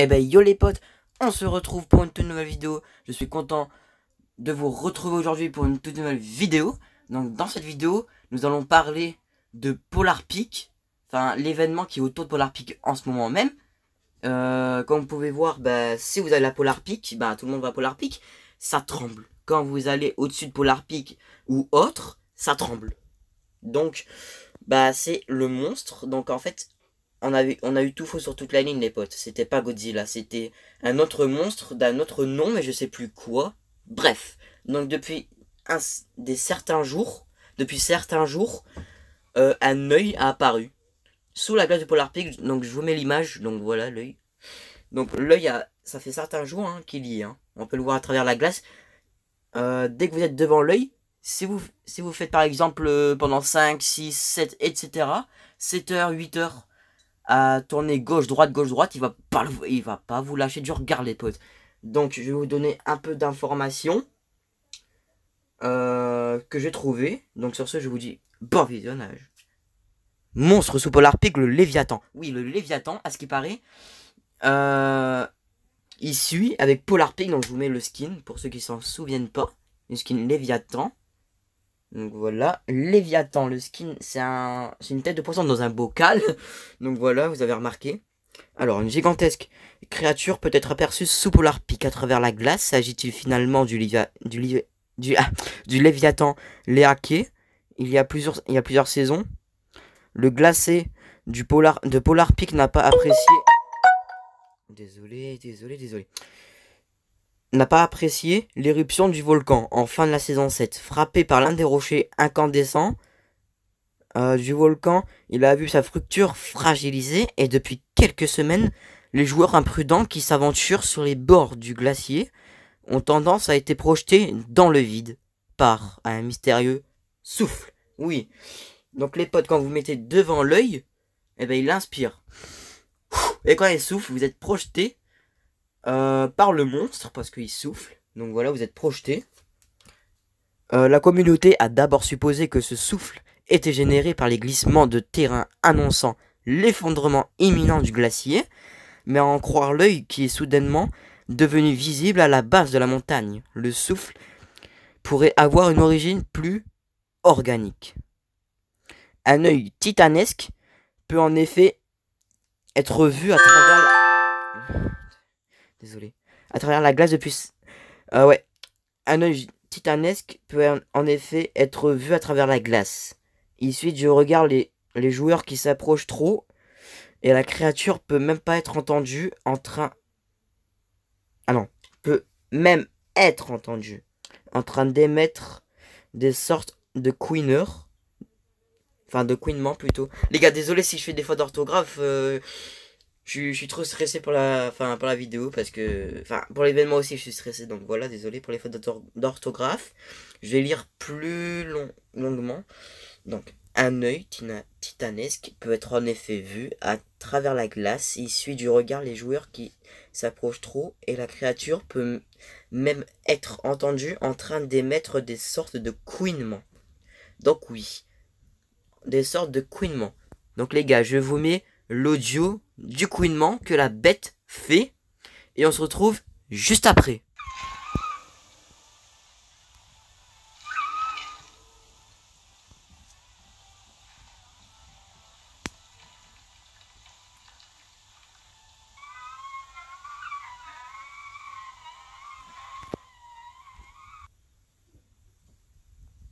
Eh ben yo les potes, on se retrouve pour une toute nouvelle vidéo. Je suis content de vous retrouver aujourd'hui pour une toute nouvelle vidéo. Donc dans cette vidéo, nous allons parler de Polar Peak. Enfin l'événement qui est autour de Polar Peak en ce moment même. Comme vous pouvez voir, bah, si vous allez à Polar Peak, bah, tout le monde va à Polar Peak, ça tremble. Quand vous allez au-dessus de Polar Peak ou autre, ça tremble. Donc bah c'est le monstre. Donc en fait on a eu tout faux sur toute la ligne, les potes. C'était pas Godzilla, c'était un autre monstre d'un autre nom, mais je sais plus quoi. Bref, donc depuis certains jours, un œil a apparu sous la glace du Polar Peak. Donc je vous mets l'image. Donc voilà l'œil. Donc l'œil ça fait certains jours qu'il y est. On peut le voir à travers la glace. Dès que vous êtes devant l'œil, si vous faites par exemple pendant 5, 6, 7, etc. 7 heures, 8 heures à tourner gauche droite, il va pas vous lâcher du regard, les potes. Donc je vais vous donner un peu d'informations que j'ai trouvé. Donc sur ce, je vous dis bon visionnage. Monstre sous Polar Peak, le Léviathan. Oui, le Léviathan, à ce qui paraît, il suit avec Polar Peak. Donc je vous mets le skin pour ceux qui s'en souviennent pas. Le skin Léviathan. Donc voilà, Léviathan, le skin, c'est une tête de poisson dans un bocal. Donc voilà, vous avez remarqué. Alors, une gigantesque créature peut être aperçue sous Polar Peak à travers la glace. S'agit-il finalement du Léviathan Léaké? Il y a plusieurs saisons. Le glacé de Polar Peak n'a pas apprécié. Désolé. N'a pas apprécié l'éruption du volcan en fin de la saison 7. Frappé par l'un des rochers incandescents du volcan, il a vu sa structure fragilisée et depuis quelques semaines, les joueurs imprudents qui s'aventurent sur les bords du glacier ont tendance à être projetés dans le vide par un mystérieux souffle. Oui, donc les potes, quand vous mettez devant l'œil, eh ben, il inspire. Et quand il souffle, vous êtes projeté par le monstre parce qu'il souffle. Donc voilà, vous êtes projeté. La communauté a d'abord supposé que ce souffle était généré par les glissements de terrain annonçant l'effondrement imminent du glacier, mais à en croire l'œil qui est soudainement devenu visible à la base de la montagne, le souffle pourrait avoir une origine plus organique. Un œil titanesque peut en effet être vu à travers la glace depuis. Ouais, un œil titanesque peut en effet être vu à travers la glace. Ensuite, je regarde les joueurs qui s'approchent trop et la créature peut même pas être entendue en train. Ah non, peut même être entendue en train d'émettre des sortes de couineurs. Enfin, de couinement plutôt. Les gars, désolé si je fais des fautes d'orthographe. Je suis trop stressé pour pour la vidéo parce que. Enfin, pour l'événement aussi, je suis stressé. Donc voilà, désolé pour les fautes d'orthographe. Je vais lire plus longuement. Donc, un œil titanesque peut être en effet vu à travers la glace. Il suit du regard les joueurs qui s'approchent trop et la créature peut même être entendue en train d'émettre des sortes de couinements. Donc oui, des sortes de couinements. Donc les gars, je vous mets l'audio du couinement que la bête fait et on se retrouve juste après.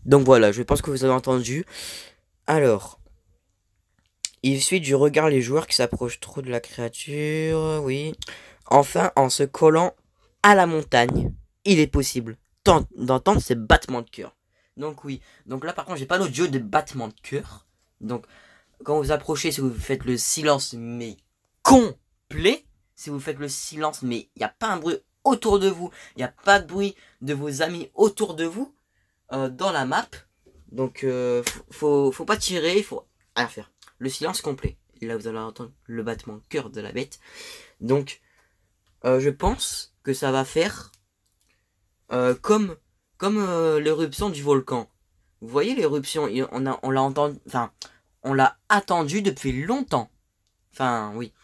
Donc voilà, je pense que vous avez entendu. Alors, il suit du regard les joueurs qui s'approchent trop de la créature, oui. Enfin, en se collant à la montagne, il est possible d'entendre ses battements de cœur. Donc oui, donc là par contre j'ai pas l'audio de battements de cœur. Donc quand vous approchez, si vous faites le silence mais complet, si vous faites le silence mais il n'y a pas un bruit autour de vous, il n'y a pas de bruit de vos amis autour de vous, dans la map. Donc faut pas tirer, il faut rien faire. Le silence complet. Et là vous allez entendre le battement de cœur de la bête. Donc je pense que ça va faire comme l'éruption du volcan. Vous voyez l'éruption, on l'a attendu depuis longtemps. Enfin oui.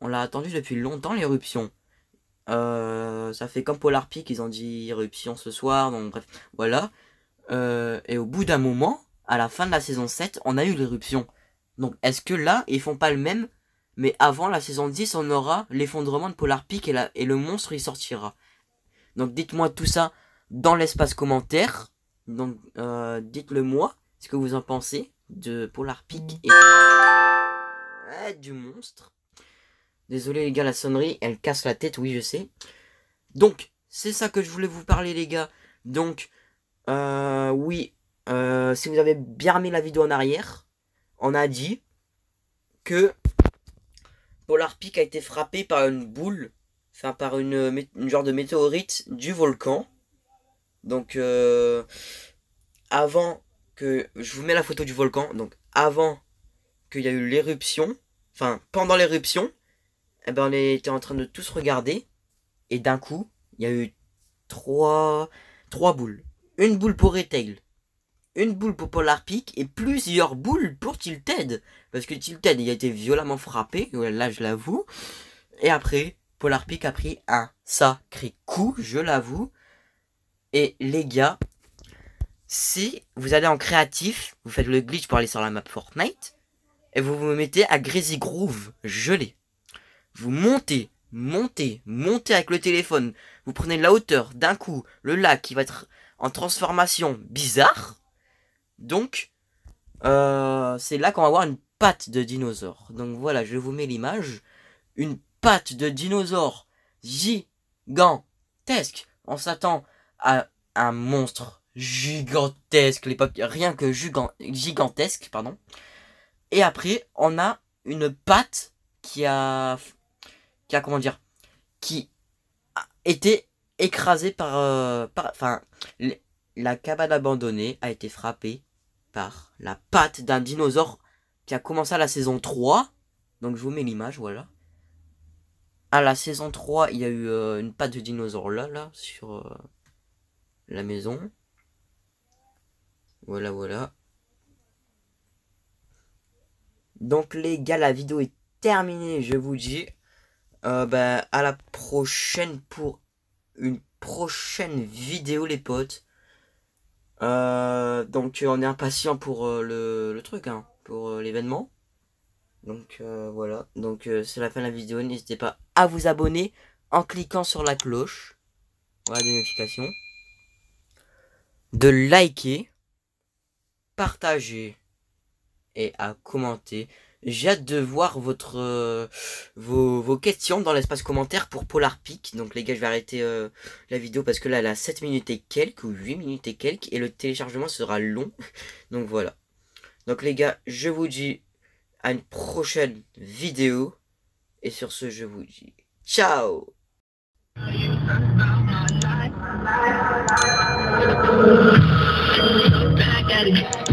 On l'a attendu depuis longtemps l'éruption. Ça fait comme Polar Peak, ils ont dit éruption ce soir, donc bref, voilà. Et au bout d'un moment, à la fin de la saison 7, on a eu l'éruption. Donc est-ce que là, ils font pas le même, mais avant la saison 10, on aura l'effondrement de Polar Peak et le monstre il sortira. Donc dites-moi tout ça dans l'espace commentaire. Donc dites-le moi, ce que vous en pensez de Polar Peak et du monstre. Désolé les gars, la sonnerie, elle casse la tête, oui je sais. Donc, c'est ça que je voulais vous parler les gars. Donc, oui, si vous avez bien remis la vidéo en arrière, on a dit que Polar Peak a été frappé par une boule, enfin par une genre de météorite du volcan. Donc, avant que... Je vous mets la photo du volcan, donc avant qu'il y a eu l'éruption, enfin pendant l'éruption, eh ben on était en train de tous regarder, et d'un coup, il y a eu trois boules. Une boule pour Retail, une boule pour Polar Peak et plusieurs boules pour Tilted. Parce que Tilted, il a été violemment frappé, là je l'avoue. Et après, Polar Peak a pris un sacré coup, je l'avoue. Et les gars, si vous allez en créatif, vous faites le glitch pour aller sur la map Fortnite, et vous vous mettez à Crazy Groove, gelé. Vous montez avec le téléphone. Vous prenez la hauteur d'un coup, le lac qui va être en transformation bizarre. Donc, c'est là qu'on va voir une patte de dinosaure. Donc voilà, je vous mets l'image. Une patte de dinosaure gigantesque. On s'attend à un monstre gigantesque. Rien que gigantesque, pardon. Et après, on a une patte qui a comment dire, qui a été écrasée enfin, la cabane abandonnée a été frappée par la patte d'un dinosaure qui a commencé à la saison 3. Donc je vous mets l'image, voilà. À la saison 3, il y a eu une patte de dinosaure là, sur la maison. Voilà. Donc les gars, la vidéo est terminée, je vous dis. À la prochaine pour une prochaine vidéo les potes. Donc on est impatient pour le truc, hein, pour l'événement. Donc voilà, donc c'est la fin de la vidéo. N'hésitez pas à vous abonner en cliquant sur la cloche, voilà, des notifications, de liker, partager et à commenter. J'ai hâte de voir vos questions dans l'espace commentaire pour Polar Peak. Donc les gars, je vais arrêter la vidéo parce que là elle a 7 minutes et quelques ou 8 minutes et quelques et le téléchargement sera long. Donc voilà. Donc les gars, je vous dis à une prochaine vidéo. Et sur ce, je vous dis ciao. Back at it.